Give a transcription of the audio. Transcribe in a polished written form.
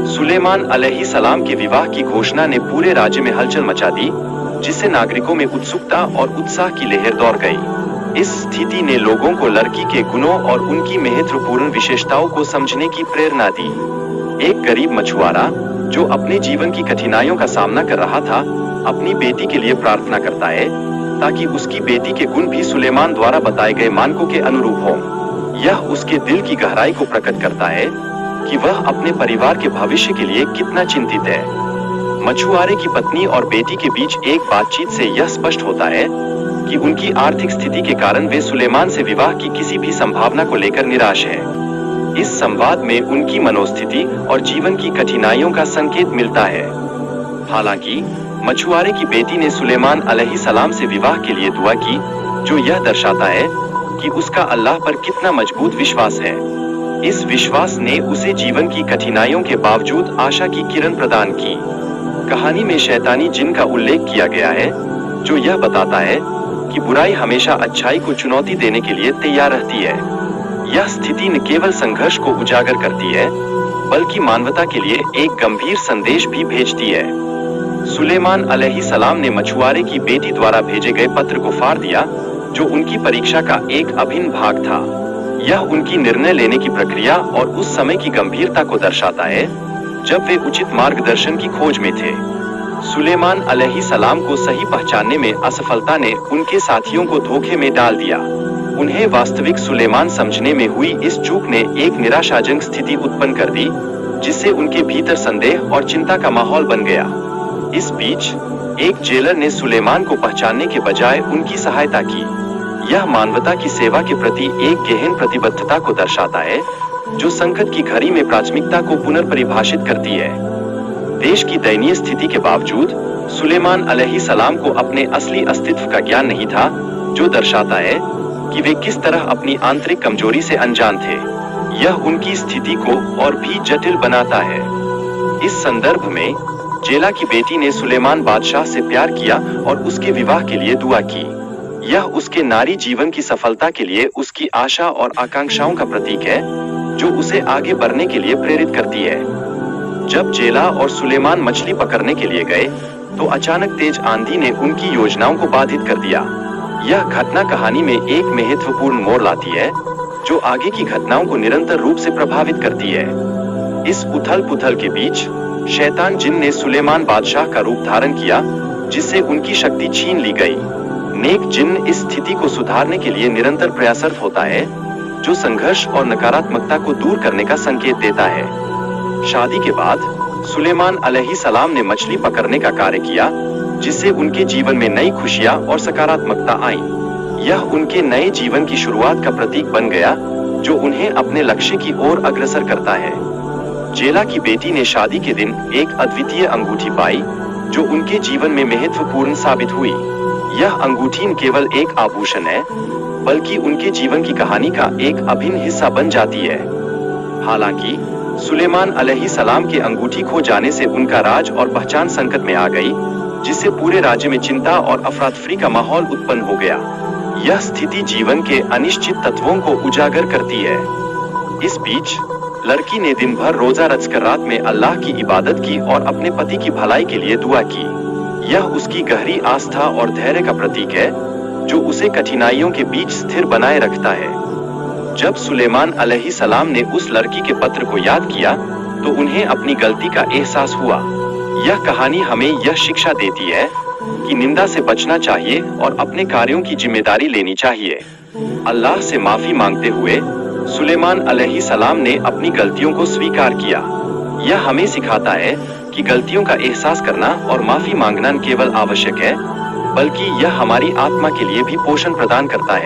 सुलेमान अलैहिस्सलाम के विवाह की घोषणा ने पूरे राज्य में हलचल मचा दी, जिससे नागरिकों में उत्सुकता और उत्साह की लहर दौड़ गई। इस स्थिति ने लोगों को लड़की के गुणों और उनकी महत्वपूर्ण विशेषताओं को समझने की प्रेरणा दी। एक गरीब मछुआरा जो अपने जीवन की कठिनाइयों का सामना कर रहा था, अपनी बेटी के लिए प्रार्थना करता है ताकि उसकी बेटी के गुण भी सुलेमान द्वारा बताए गए मानकों के अनुरूप हों। यह उसके दिल की गहराई को प्रकट करता है कि वह अपने परिवार के भविष्य के लिए कितना चिंतित है। मछुआरे की पत्नी और बेटी के बीच एक बातचीत से यह स्पष्ट होता है कि उनकी आर्थिक स्थिति के कारण वे सुलेमान से विवाह की किसी भी संभावना को लेकर निराश हैं। इस संवाद में उनकी मनोस्थिति और जीवन की कठिनाइयों का संकेत मिलता है। हालांकि मछुआरे की बेटी ने सुलेमान अलैहिस्सलाम से विवाह के लिए दुआ की, जो यह दर्शाता है कि उसका अल्लाह पर कितना मजबूत विश्वास है। इस विश्वास ने उसे जीवन की कठिनाइयों के बावजूद आशा की किरण प्रदान की। कहानी में शैतानी जिन का उल्लेख किया गया है, जो यह बताता है कि बुराई हमेशा अच्छाई को चुनौती देने के लिए तैयार रहती है। यह स्थिति न केवल संघर्ष को उजागर करती है, बल्कि मानवता के लिए एक गंभीर संदेश भी भेजती है। सुलेमान अलैहिस्सलाम ने मछुआरे की बेटी द्वारा भेजे गए पत्र को फाड़ दिया, जो उनकी परीक्षा का एक अभिन्न भाग था। यह उनकी निर्णय लेने की प्रक्रिया और उस समय की गंभीरता को दर्शाता है जब वे उचित मार्गदर्शन की खोज में थे। सुलेमान अलैहिस्सलाम को सही पहचानने में असफलता ने उनके साथियों को धोखे में डाल दिया। उन्हें वास्तविक सुलेमान समझने में हुई इस चूक ने एक निराशाजनक स्थिति उत्पन्न कर दी, जिससे उनके भीतर संदेह और चिंता का माहौल बन गया। इस बीच एक जेलर ने सुलेमान को पहचानने के बजाय उनकी सहायता की। यह मानवता की सेवा के प्रति एक गहन प्रतिबद्धता को दर्शाता है, जो संकट की घड़ी में प्राथमिकता को पुनर्परिभाषित करती है। देश की दयनीय स्थिति के बावजूद सुलेमान अलैहिस्सलाम को अपने असली अस्तित्व का ज्ञान नहीं था, जो दर्शाता है कि वे किस तरह अपनी आंतरिक कमजोरी से अनजान थे। यह उनकी स्थिति को और भी जटिल बनाता है। इस संदर्भ में जेला की बेटी ने सुलेमान बादशाह से प्यार किया और उसके विवाह के लिए दुआ की। यह उसके नारी जीवन की सफलता के लिए उसकी आशा और आकांक्षाओं का प्रतीक है, जो उसे आगे बढ़ने के लिए प्रेरित करती है। जब जेला और सुलेमान मछली पकड़ने के लिए गए, तो अचानक तेज आंधी ने उनकी योजनाओं को बाधित कर दिया। यह घटना कहानी में एक महत्वपूर्ण मोड़ लाती है, जो आगे की घटनाओं को निरंतर रूप से प्रभावित करती है। इस उथल-पुथल के बीच शैतान जिन ने सुलेमान बादशाह का रूप धारण किया, जिससे उनकी शक्ति छीन ली गई। नेक जिन इस स्थिति को सुधारने के लिए निरंतर प्रयासरत होता है, जो संघर्ष और नकारात्मकता को दूर करने का संकेत देता है। शादी के बाद सुलेमान अलैहिस्सलाम ने मछली पकड़ने का कार्य किया, जिससे उनके जीवन में नई खुशियां और सकारात्मकता आई। यह उनके नए जीवन की शुरुआत का प्रतीक बन गया, जो उन्हें अपने लक्ष्य की ओर अग्रसर करता है। जेला की बेटी ने शादी के दिन एक अद्वितीय अंगूठी पाई, जो उनके जीवन में महत्वपूर्ण साबित हुई। यह अंगूठी न केवल एक आभूषण है, बल्कि उनके जीवन की कहानी का एक अभिन्न हिस्सा बन जाती है। हालांकि सुलेमान अलैहिस्सलाम के अंगूठी खो जाने से उनका राज और पहचान संकट में आ गई, जिससे पूरे राज्य में चिंता और अफरा-तफरी का माहौल उत्पन्न हो गया। यह स्थिति जीवन के अनिश्चित तत्वों को उजागर करती है। इस बीच लड़की ने दिन भर रोजा रखकर रात में अल्लाह की इबादत की और अपने पति की भलाई के लिए दुआ की। यह उसकी गहरी आस्था और धैर्य का प्रतीक है, जो उसे कठिनाइयों के बीच स्थिर बनाए रखता है। जब सुलेमान अलैहिस्सलाम ने उस लड़की के पत्र को याद किया, तो उन्हें अपनी गलती का एहसास हुआ। यह कहानी हमें यह शिक्षा देती है कि निंदा से बचना चाहिए और अपने कार्यों की जिम्मेदारी लेनी चाहिए। अल्लाह से माफी मांगते हुए सुलेमान अलैहिस्सलाम ने अपनी गलतियों को स्वीकार किया। यह हमें सिखाता है कि गलतियों का एहसास करना और माफी मांगना न केवल आवश्यक है, बल्कि यह हमारी आत्मा के लिए भी पोषण प्रदान करता है।